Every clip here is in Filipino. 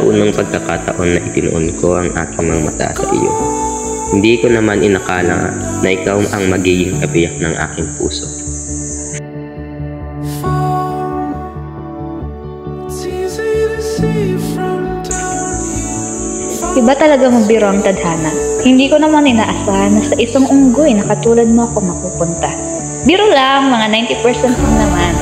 unang pagkakataon na itinuon ko ang aking mga mata sa iyo. Hindi ko naman inakala na ikaw ang magiging kabiyak ng aking puso. Iba talaga magbiro ang tadhana. Hindi ko naman inaasahan na sa isang unggoy na katulad mo ako mapupunta. Biro lang, mga 90% lang naman.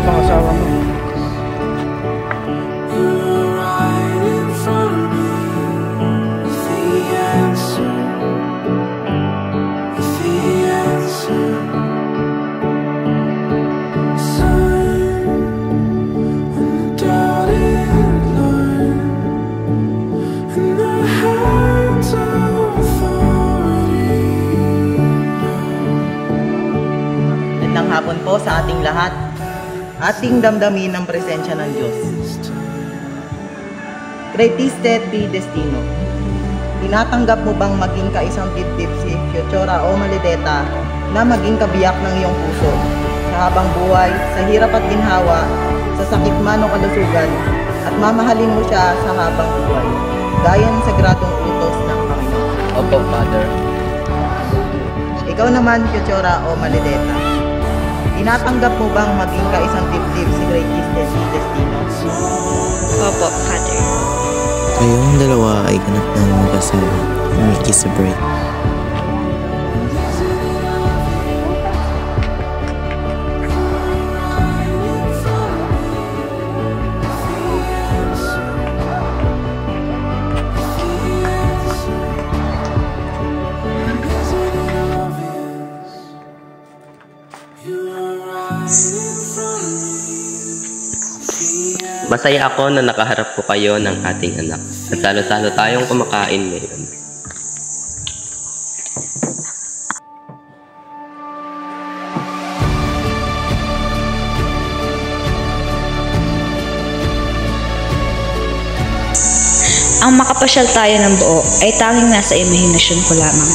Pangasawa mo. Magandang hapon po sa ating lahat. Ating damdamin ang presensya ng Diyos. Greatiste Pi Destino. Tinatanggap mo bang maging kaisang dibdib si Fiocchora o Maledeta na maging kabiyak ng iyong puso sa habang buhay, sa hirap at ginhawa, sa sakit man o kalusugan, at mamahalin mo siya sa habang buhay, gaya ng sagradong utos ng Panginoon? Opo, Father. Ikaw naman, Fiocchora o Maledeta, tinatanggap mo bang maging kaisang dibdib si Greatiste Pi Destino? Opo, Father. Kayong dalawa ay ganap ng magkasal, makikisabay. Masaya ako na nakaharap ko kayo ng ating anak at salo-salo tayong kumakain ngayon. Ang makapasyal tayo ng buo ay tanging nasa imahinasyon ko lamang.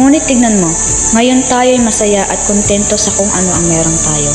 Ngunit tignan mo, ngayon tayo ay masaya at kontento sa kung ano ang meron tayo.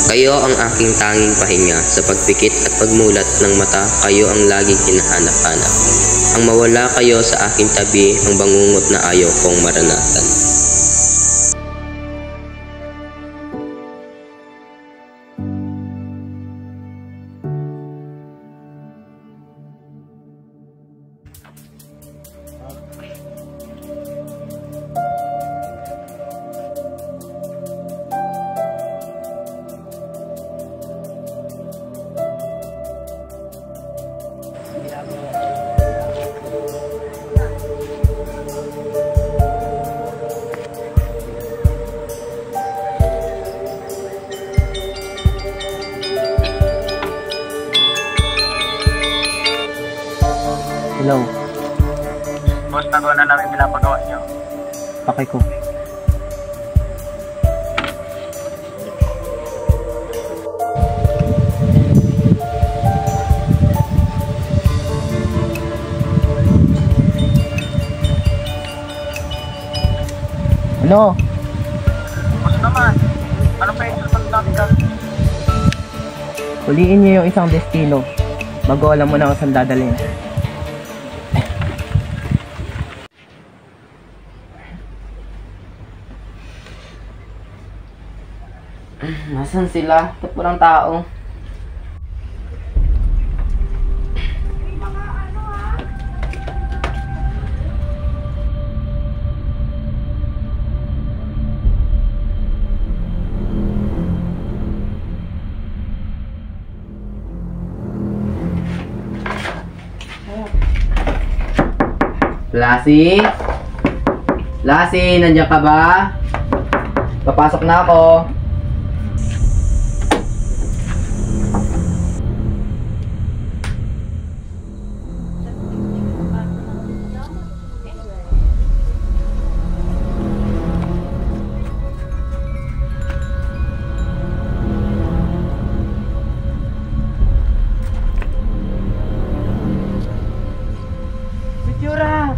Kayo ang aking tanging pahinga, sa pagpikit at pagmulat ng mata, kayo ang laging hinahanap-hanap. Ang mawala kayo sa aking tabi, ang bangungot na ayaw kong maranasan. Hello. Boss, nagawa na namin pinapagawa niyo. Pakay ko. Ano? Boss naman, ano pa yung susunod natin gagawin? Huliin niyo yung isang destino bago alam mo na kung saan dadalhin. Nasaan sila? Ito pulang tao. Lassie? Lassie, nandiyan ka ba? Papasok na ako. Pityura!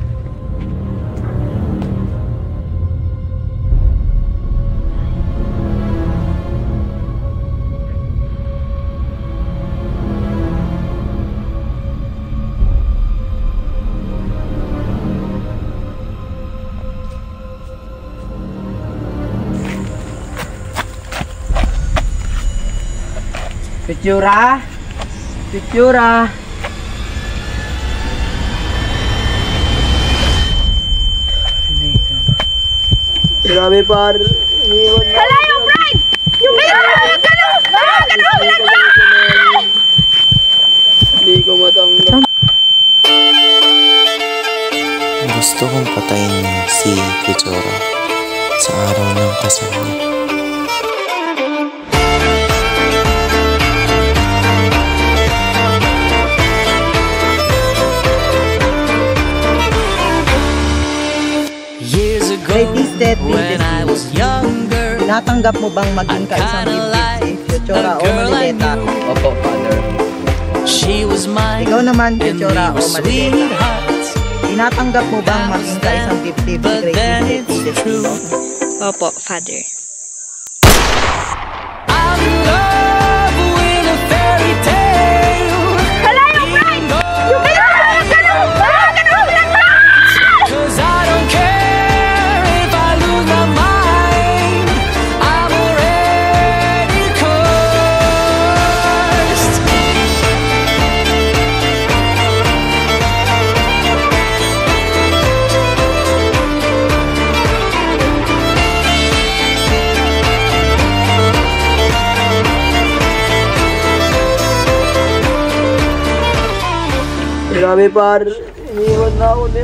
Pityura! Pityura! Grabe par. Hala yung bride! Yung Hindi ko matanggap. Gusto kong patayin si Pichora sa araw ng kasal niya. Greatest death in destino. Tinatanggap mo bang maging kaisang dibdib si Pichora o Malileta? Opo, Father. Ikaw naman, Pichora o Malileta. Tinatanggap mo bang maging kaisang dibdib si Greatest death in destino? Opo, Father. Hala yung bride! Yung Grabe par. Iniwan na ako ni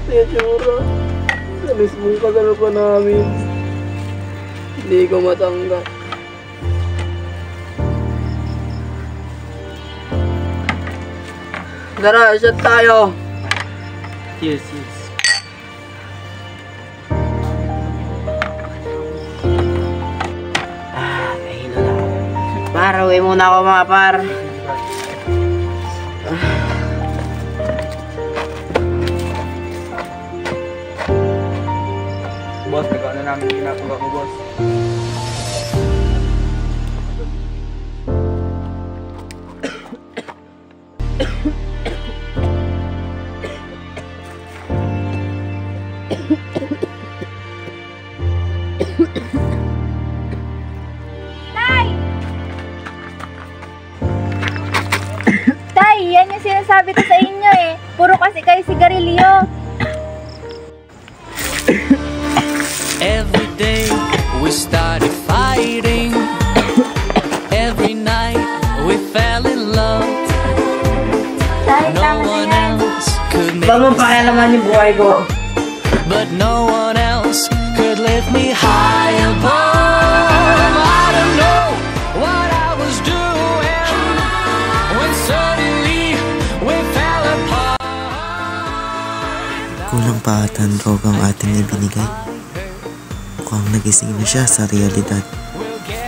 Pityura. Sa mismong kasal pa namin. Hindi ko matanggap. Tara, shot tayo. Cheers, cheers. Nahilo na ako. Par, uwi muna ako mga par. Boss, nagawa na namin ginagawa mo, boss. Tay, yan yung sinasabi ko sa inyo eh. Puro kasi kayo sigarilyo. Every day we started fighting. Every night we fell in love. Tay, No tama na one yan. else could make Bang mapakialaman yung buhay ko. but no one else could lift me high above. I don't know what I was doing when suddenly we fell apart. Kulang pa ata ang drogang ating ibinigay. Mukhang nagising na siya sa realidad.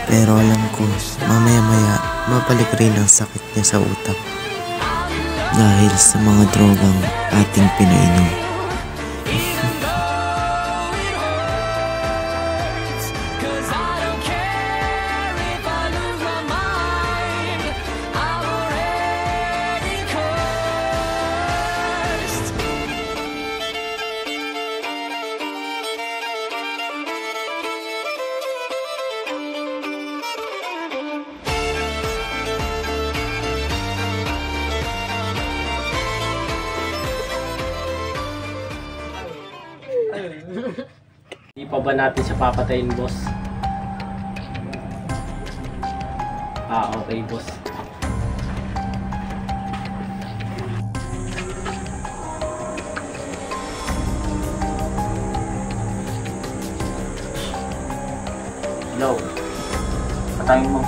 Pero alam ko, mamaya-maya mabalik rin ang sakit niya sa utak. Dahil sa mga drogang ating pinainom. pa ba natin siya papatayin, boss? Okay, boss. Hello. Patayin mo.